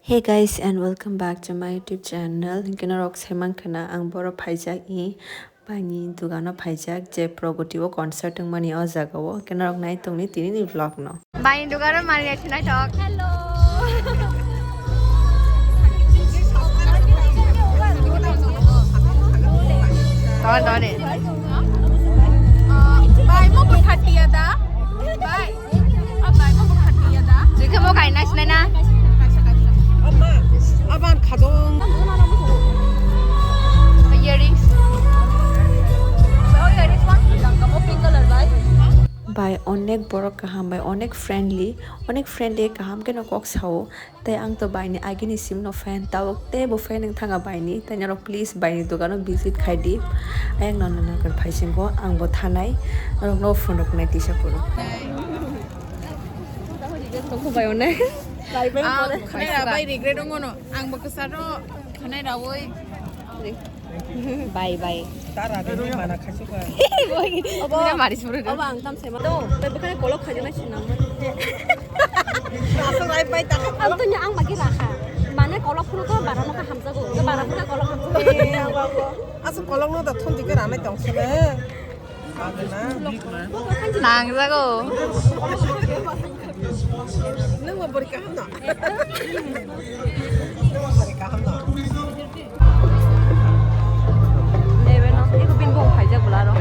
Hey guys and welcome back to my YouTube channel. Kinarok seman kana ang boro phaijak I bani dugano phaijak je progoti o concert mani o jaga o kinarok nai tongni tini ni vlog no. Bani dugano mani achna talk. Hello. Don it. Bye mo bukhati ada. Bye. Bye mo bukhati ada. Jika mo kain nas na. 아반 가동 Earrings. Oh, earrings one. Yang kamu pink color, bye. By onek borok kaham by onek friendly kaham kena kok sao tay ang to by ni agini sim no fan tawok te bo fan ng thanga by ni tanyarok please by ni dugano visit khai di ayang non na kar phaising ko ang bo thanai arok no phone rok nai tisa puro Tunggu by onek. khanai ra bai regret ngono ang bakasaro khanai ra oi Bye bye. tara de mana khasuka Ini mari suruh. Abang tam sema to, tapi kan kolok aja nasi nama. asal rai bai ta Ang to nya ang magi raha. Mana kolok pun to barang ka hamza go. Ke barang ka kolok hamza. asal kolong no da thon dik ra mai tong sene Nang jago. nang mo bori ka hamna bori ka hamna Debe no, iku bin bong phaijak bularo.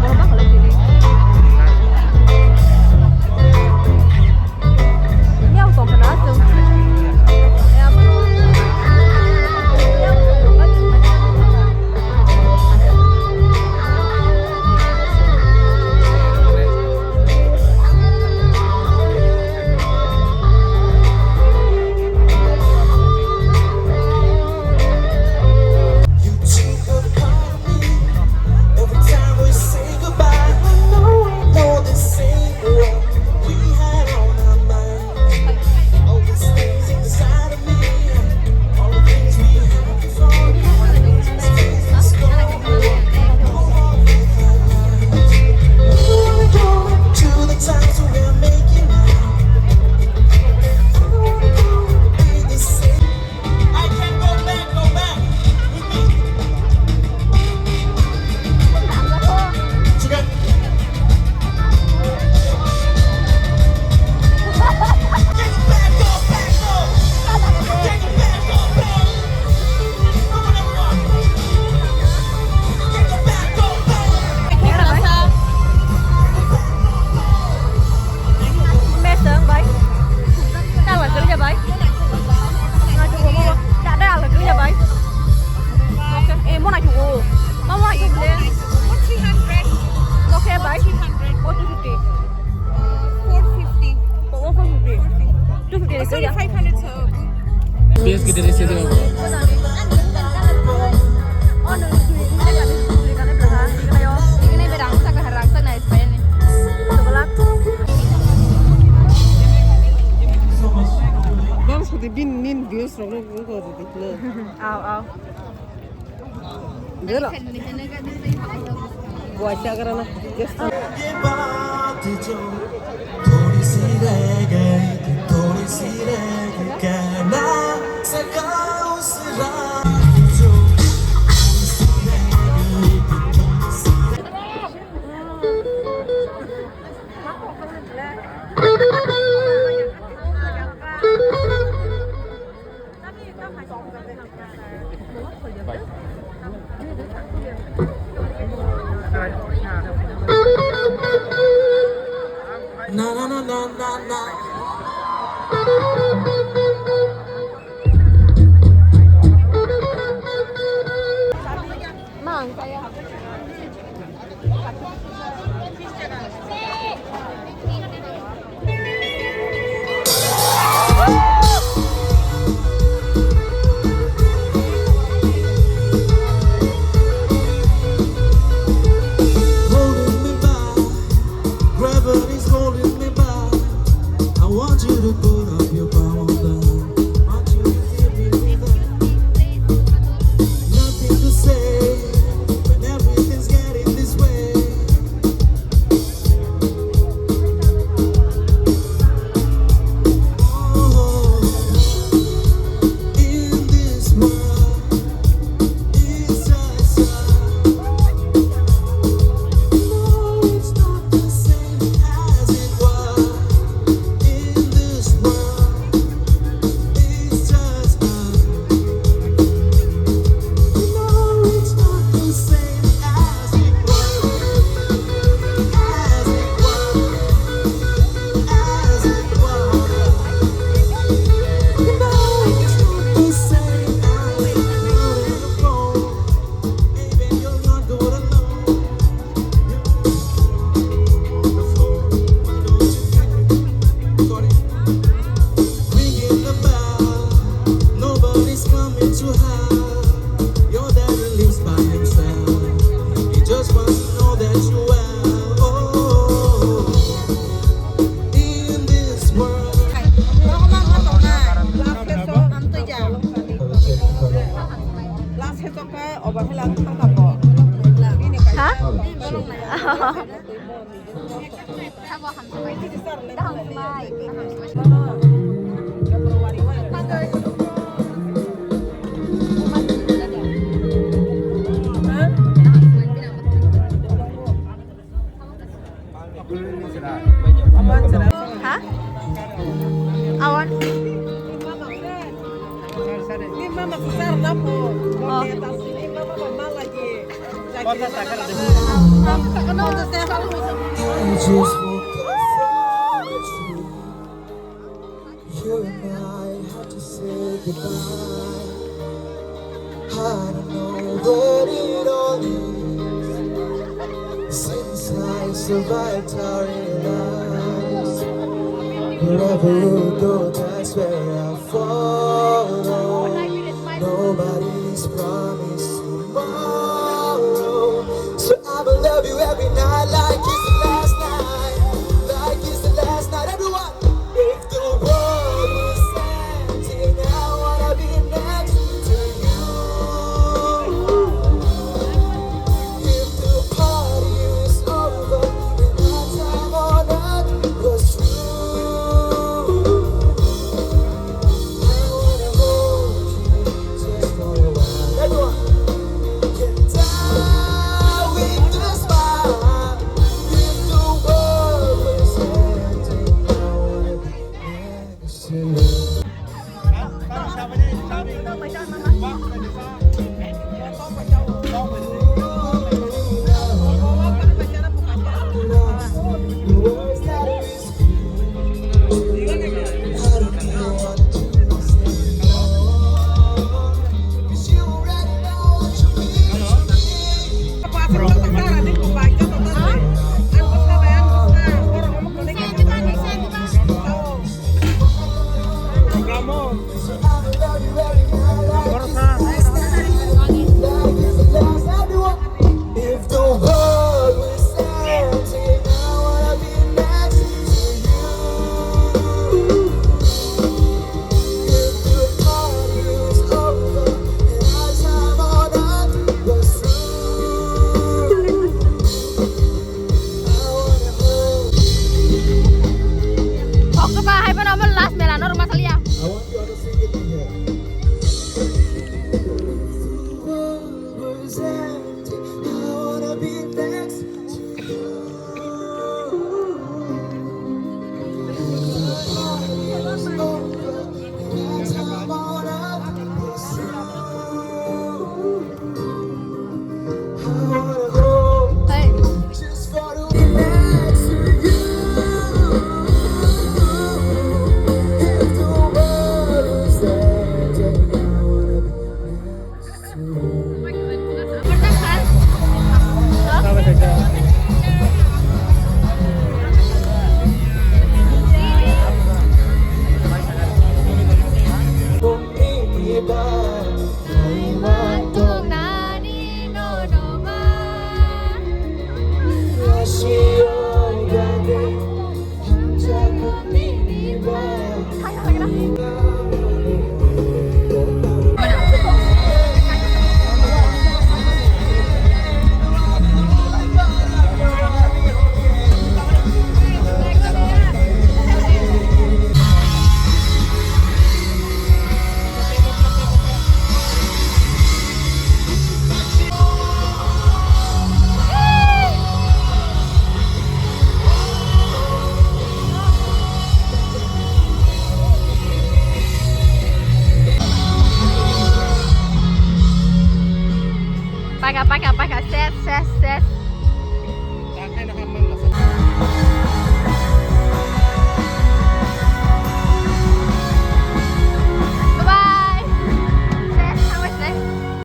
Borba kolok dili. Miao tong kana tung. Bias gede dari situ. Ini berangsek ke harangsek na ispayan ni. bang so de bin nin views ro no ko de dik le Aw. dera buat siya karena just थोड़ी सी रह गई थोड़ी सी रह गई कहना सका उस रात जो थोड़ी सी रह गई थोड़ी सी na na na na na na Mang saya. holding me back gravity's holding me back I want you to put up your palm down want you to give me that nothing to say when everything's getting this way ถ้าบอกทำสบายดีก็ทำสบายฮะเอาวัน Ini mama besar dah po. Kalau di atas sini mama mama lagi. Jadi tak kenal tu saya harus. I just woke up from a dream. You and I had to say goodbye. I don't know what it all means. Since I survived, I realized wherever you go, that's where I follow. Nobody's promised tomorrow, so I will love you every night like it's the last night, like it's the last night. Everyone, if the world was ending, I wanna be next to you. If the party is over and our time on earth was through, I wanna hold you just for a while. Everyone, can die with a smile. If the world was ending, I wanna be next to you. The words that we speak, I don't know what to say. 'Cause you already know what you mean to me. Apa sih orang besar ada pembaca atau tak? Ang besar yang besar orang ngomong boleh kita tahu. So I will love you every night like it's the last everyone. If the world was ending, I wanna be next to you. If the party is over and our time on earth was through, I wanna hold you. ออกก็มาให้พน้องมัน last เวลานอร์มาทะเลีย I want you all to sing it in here. If the world was ending, I wanna be next to you. If the party is over and our time on earth was through, I wanna hold เฮ้ย just for to be next to you. If the world was ending, I wanna be next to you. มันตั้งคัน Sama saja. Kung iba ay ตรงนานี่โนโนมา matiyong gabi hanggang kuminiba. ใครอะไรกันนะ ไปกับเซส